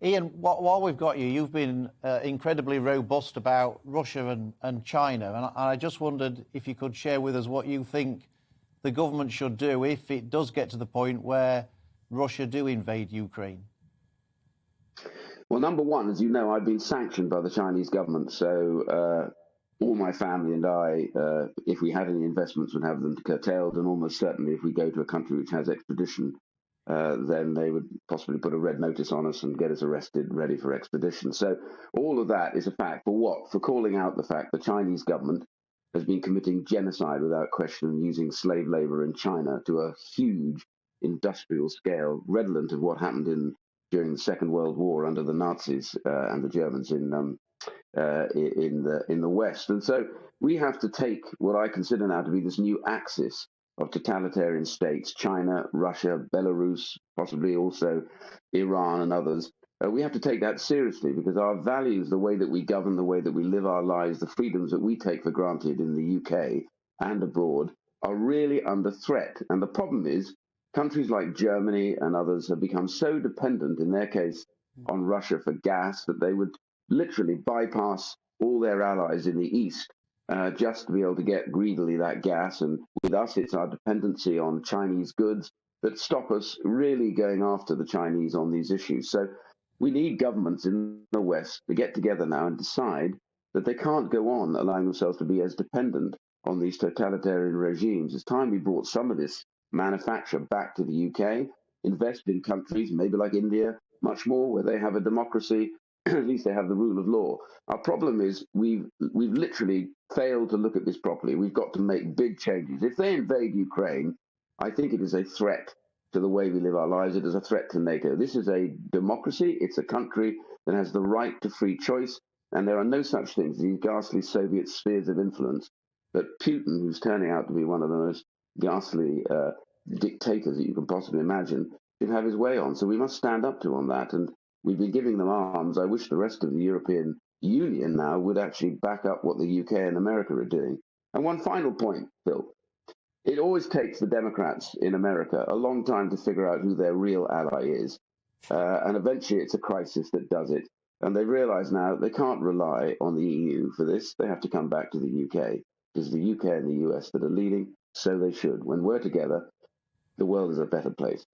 Iain, while we've got you, you've been incredibly robust about Russia and China, and I just wondered if you could share with us what you think the government should do if it does get to the point where Russia do invade Ukraine. Well, number one, as you know, I've been sanctioned by the Chinese government, so all my family and I, if we had any investments, would have them curtailed, and almost certainly if we go to a country which has extradition, then they would possibly put a red notice on us and get us arrested, ready for extradition. So all of that is a fact. For what? For calling out the fact the Chinese government has been committing genocide without question and using slave labor in China to a huge industrial scale, redolent of what happened during the Second World War under the Nazis and the Germans in the West. And so we have to take what I consider now to be this new axis of totalitarian states, China, Russia, Belarus, possibly also Iran and others. We have to take that seriously because our values, the way that we govern, the way that we live our lives, the freedoms that we take for granted in the UK and abroad are really under threat. And the problem is countries like Germany and others have become so dependent, in their case, on Russia for gas that they would literally bypass all their allies in the East just to be able to get greedily that gas. And with us, it's our dependency on Chinese goods that stop us really going after the Chinese on these issues. So we need governments in the West to get together now and decide that they can't go on allowing themselves to be as dependent on these totalitarian regimes. It's time we brought some of this manufacture back to the UK, invest in countries, maybe like India, much more, where they have a democracy, at least they have the rule of law. Our problem is we've literally failed to look at this properly. We've got to make big changes. If they invade Ukraine, I think it is a threat to the way we live our lives. It is a threat to NATO. This is a democracy. It's a country that has the right to free choice, and there are no such things, these ghastly Soviet spheres of influence, that Putin, who's turning out to be one of the most ghastly dictators that you can possibly imagine, should have his way on. So we must stand up to on that. And we've been giving them arms. I wish the rest of the European Union now would actually back up what the UK and America are doing. And one final point, Phil. It always takes the Democrats in America a long time to figure out who their real ally is. And eventually it's a crisis that does it. And they realize now they can't rely on the EU for this. They have to come back to the UK because the UK and the US that are leading, so they should. When we're together, the world is a better place.